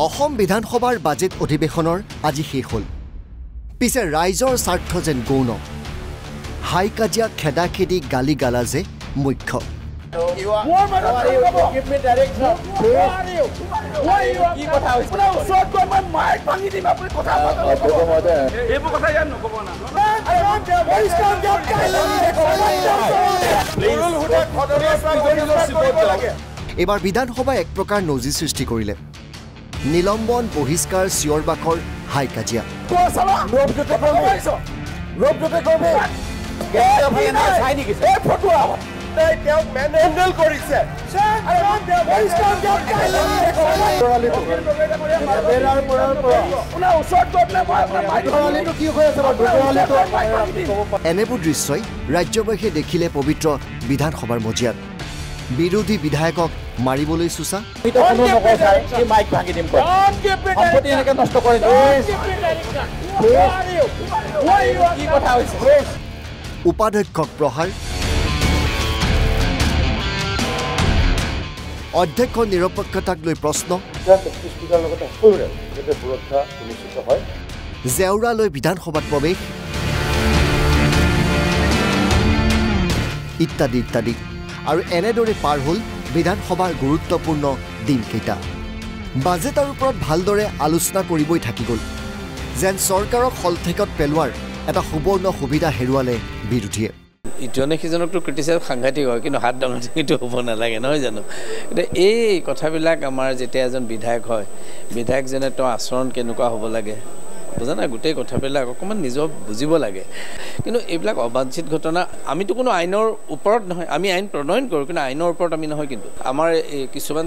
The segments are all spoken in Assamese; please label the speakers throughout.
Speaker 1: অসম বিধানসভাৰ বাজেট অধিৱেশনৰ আজি শেষ হ'ল পিছে ৰাইজৰ স্বাৰ্থ যেন গৌণ হাই কাজিয়া খেদাখেদি গালি গালাজে মুখ্য এবাৰ বিধানসভাই এক প্ৰকাৰ নজিৰ সৃষ্টি কৰিলে নিলম্বন বহিষ্কাৰ চিঞৰ বাখৰ হাই কাজিয়া এনেবোৰ দৃশ্যই ৰাজ্যবাসীয়ে দেখিলে পবিত্ৰ বিধানসভাৰ মজিয়াত বিৰোধী বিধায়কক মাৰিবলৈ চুচা উপাধ্যক্ষক প্ৰহাৰ অধ্যক্ষৰ নিৰপেক্ষতাক লৈ প্ৰশ্ন জেওৰালৈ বিধানসভাত প্ৰৱেশ ইত্যাদি ইত্যাদি আৰু এনেদৰে পাৰ হ'ল বিধানসভাৰ গুৰুত্বপূৰ্ণ দিনকেইটা বাজেটৰ ওপৰত ভালদৰে আলোচনা কৰিবই থাকি গ'ল যেন চৰকাৰক হলঠেকত পেলোৱাৰ এটা সুবৰ্ণ সুবিধা হেৰুৱালে বিৰোধীয়ে
Speaker 2: ইজনে সিজনকতো ক্ৰিটিচাইজ সাংঘাতিক হয় কিন্তু হাত ডাঙৰ হ'ব নালাগে নহয় জানো এতিয়া এই কথাবিলাক আমাৰ যেতিয়া এজন বিধায়ক হয় বিধায়কজনে তেওঁ আচৰণ কেনেকুৱা হ'ব লাগে বুজা নাই গোটেই কথাবিলাক অকণমান নিজৰ বুজিব লাগে কিন্তু এইবিলাক অবাঞ্ছিত ঘটনা আমিতো কোনো আইনৰ ওপৰত নহয় আমি আইন প্ৰণয়ন কৰোঁ কিন্তু আইনৰ ওপৰত আমি নহয় কিন্তু আমাৰ কিছুমান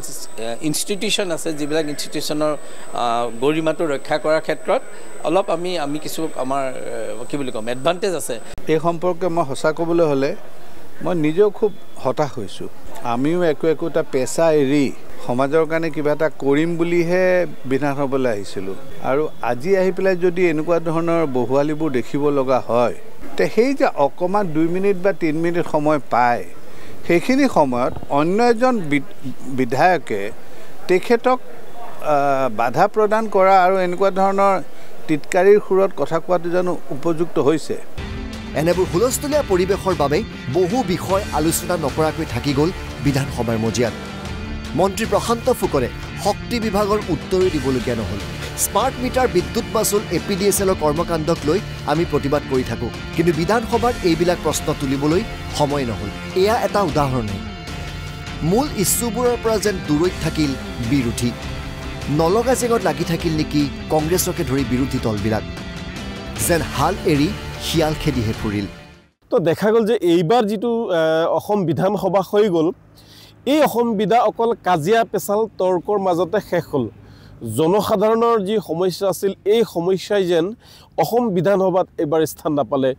Speaker 2: ইনষ্টিটিউশ্যন আছে যিবিলাক ইনষ্টিটিউশ্যনৰ গৰিমাটো ৰক্ষা কৰাৰ ক্ষেত্ৰত অলপ আমি কিছু আমাৰ কি বুলি ক'ম এডভান্টেজ আছে
Speaker 3: এই সম্পৰ্কে মই সঁচা ক'বলৈ হ'লে মই নিজেও খুব হতাশ হৈছোঁ আমিও একোটা পেচা এৰি সমাজৰ কাৰণে কিবা এটা কৰিম বুলিহে বিধানসভালৈ আহিছিলোঁ আৰু আজি আহি পেলাই যদি এনেকুৱা ধৰণৰ বহুৱালিবোৰ দেখিব লগা হয় তে সেই যে অকণমান 2 মিনিট বা 3 মিনিট সময় পায় সেইখিনি সময়ত অন্য এজন বিধায়কে তেখেতক বাধা প্ৰদান কৰা আৰু এনেকুৱা ধৰণৰ টিটকাৰীৰ সুৰত কথা কোৱাটো জানো উপযুক্ত হৈছে
Speaker 1: এনেবোৰ হুলস্থুলীয়া পৰিৱেশৰ বাবে বহু বিষয় আলোচনা নকৰাকৈ থাকি গ'ল বিধানসভাৰ মজিয়াত মন্ত্ৰী প্ৰশান্ত ফুকনে শক্তি বিভাগৰ উত্তৰো দিবলগীয়া নহ'ল স্মাৰ্ট মিটাৰ বিদ্যুৎ মাচুল এপিডিএছএলৰ কৰ্মকাণ্ডক লৈ আমি প্ৰতিবাদ কৰি থাকোঁ কিন্তু বিধানসভাত এইবিলাক প্ৰশ্ন তুলিবলৈ সময় নহ'ল এয়া এটা উদাহৰণহে মূল ইছ্যুবোৰৰ পৰা যেন দূৰৈত থাকিল বিৰোধী নলগা জেঙত লাগি থাকিল নেকি কংগ্ৰেছকে ধৰি বিৰোধী দলবিলাক যেন হাল এৰি শিয়াল খেদিহে ফুৰিল
Speaker 4: তো দেখা গ'ল যে এইবাৰ যিটো অসম বিধানসভা হৈ গ'ল এই অসম বিধা অকল কাজিয়া পেচাল তৰ্কৰ মাজতে শেষ হ'ল জনসাধাৰণৰ যি সমস্যা আছিল এই সমস্যাই যেন অসম বিধানসভাত এবাৰ স্থান নাপালে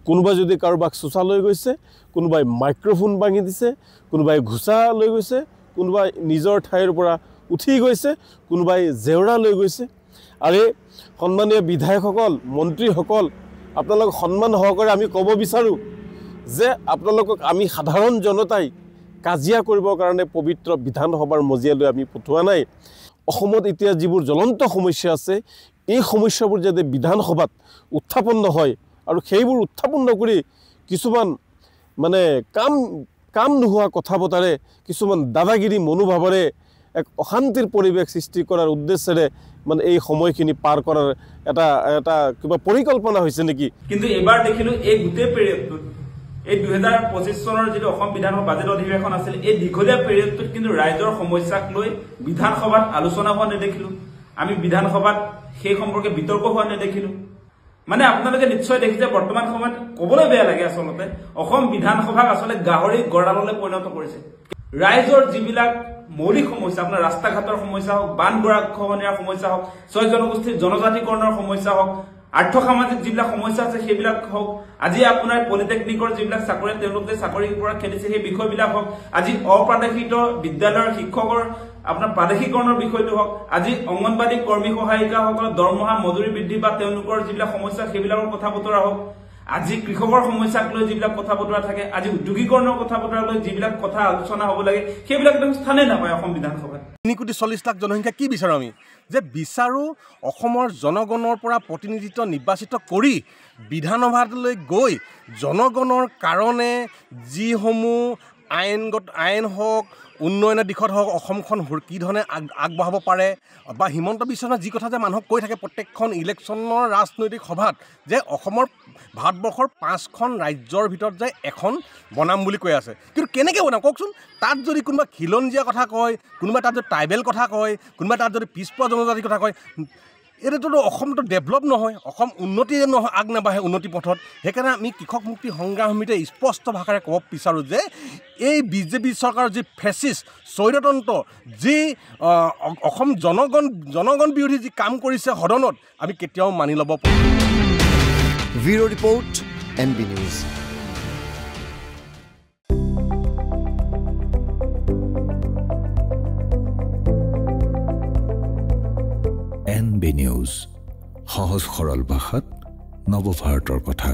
Speaker 4: কোনোবাই যদি কাৰোবাক চোচা লৈ গৈছে কোনোবাই মাইক্ৰফোন ভাঙি দিছে কোনোবাই ঘোচা লৈ গৈছে কোনোবাই নিজৰ ঠাইৰ পৰা উঠি গৈছে কোনোবাই জেওৰা লৈ গৈছে আৰু সন্মানীয় বিধায়কসকল মন্ত্ৰীসকল আপোনালোকক সন্মান সহকাৰে আমি ক'ব বিচাৰোঁ যে আপোনালোকক আমি সাধাৰণ জনতাই কাজিয়া কৰিবৰ কাৰণে পবিত্ৰ বিধানসভাৰ মজিয়ালৈ আমি পঠোৱা নাই অসমত এতিয়া যিবোৰ জ্বলন্ত সমস্যা আছে এই সমস্যাবোৰ যাতে বিধানসভাত উত্থাপন হয় আৰু সেইবোৰ উত্থাপন কৰি কিছুমান মানে কাম নোহোৱা কথা বতৰাৰে কিছুমান দাদাগিৰি মনোভাৱেৰে এক অশান্তিৰ পৰিৱেশ সৃষ্টি কৰাৰ উদ্দেশ্যেৰে মানে এই সময়খিনি পাৰ কৰাৰ এটা কিবা পৰিকল্পনা হৈছে নেকি
Speaker 5: কিন্তু এবাৰ দেখিলো এই গোটেই পিৰিয়ডটোত এই 2025 চনৰ যেটো অসম বিধানসভা বাজেট অধিৱেশন আছিল এই দীঘলীয়া পিৰিয়ডটোত কিন্তু ৰাইজৰ সমস্যাক লৈ বিধানসভাত আলোচনা হোৱা নেদেখিলো আমি বিধানসভাত সেই সম্পৰ্কে বিতৰ্ক হোৱা নেদেখিলো মানে আপোনালোকে নিশ্চয় দেখিছে বৰ্তমান সময়ত ক'বলৈ বেয়া লাগে আচলতে অসম বিধানসভাক আচলতে গাহৰি গড়াললৈ পৰিণত কৰিছে ৰাইজৰ যিবিলাক মৌলিক সমস্যা আপোনাৰ ৰাস্তা ঘাটৰ সমস্যা হোক বান গৰাখহনীয়াৰ সমস্যা হোক ছয় জনগোষ্ঠীৰ জনজাতিকৰণৰ সমস্যা হোক আৰ্থসামাজিক যিবিলাক সমস্যা আছে সেইবিলাক হোক আজি আপোনাৰ পলিটেকনিকৰ যিবিলাক চাকৰি তেওঁলোকে চাকৰিৰ পৰা খেলিছে সেই বিষয়বিলাক হোক আজি অপ্ৰাদেশিত বিদ্যালয়ৰ শিক্ষকৰ আপোনাৰ প্ৰাদেশিকৰণৰ বিষয়টো হোক আজি অংগনবাদী কৰ্মী সহায়িকাসকলৰ দৰমহা মজুৰি বৃদ্ধি বা তেওঁলোকৰ যিবিলাক সমস্যা সেইবিলাকৰ কথা বতৰা হোক আজি কৃষকৰ সমস্যাক লৈ যিবিলাক কথা বতৰা থাকে, আজি উদ্যোগীকৰণৰ কথা বতৰা লৈ যিবিলাক কথা আলোচনা হ'ব লাগে, সেইবিলাক একদম স্থানেই নাপায় অসম বিধানসভাত।
Speaker 6: 3,40,00,000 জনসংখ্যা কি বিচাৰোঁ আমি? যে বিচাৰোঁ অসমৰ জনগণৰ পৰা প্ৰতিনিধিত্ব নিৰ্বাচিত কৰি বিধানসভালৈ গৈ জনগণৰ কাৰণে যিসমূহ আইন হওক, উন্নয়নৰ দিশত হওক, অসমখন কি ধৰণে আগবঢ়াব পাৰে, বা হিমন্ত বিশ্ব শৰ্মাই যি কথা যে মানুহক কৈ থাকে প্ৰত্যেকখন ইলেকশ্যনৰ ৰাজনৈতিক সভাত, যে অসমৰ ভাৰতবৰ্ষৰ 5খন ৰাজ্যৰ ভিতৰত যে এখন বনাম বুলি কৈ আছে। কিন্তু কেনেকৈ বনাম কওকচোন? তাত যদি কোনোবা খিলঞ্জীয়া কথা কয়, কোনোবাই তাত যদি ট্ৰাইবেল কথা কয়, কোনোবাই তাত যদি পিছপৰা জনজাতিৰ কথা কয়, এইটোতো অসমটো ডেভেলপ নহয়, অসম উন্নতি নহয়, আগ নাবাঢ়ে উন্নতি পথত। সেইকাৰণে আমি কৃষক মুক্তি সংগ্ৰাম সমিতিয়ে স্পষ্ট ভাষাৰে ক'ব বিচাৰোঁ যে এই বিজেপি চৰকাৰৰ যি ফেচিষ্ট স্বৈৰতন্ত্ৰ, যি অসম জনগণ বিৰোধী যি কাম কৰিছে সদনত, আমি কেতিয়াও মানি ল'ব পাৰোঁ।
Speaker 1: Bureau' report, NB news.
Speaker 7: NB news, সহজ সৰল ভাষাত নৱভাৰতৰ কথা।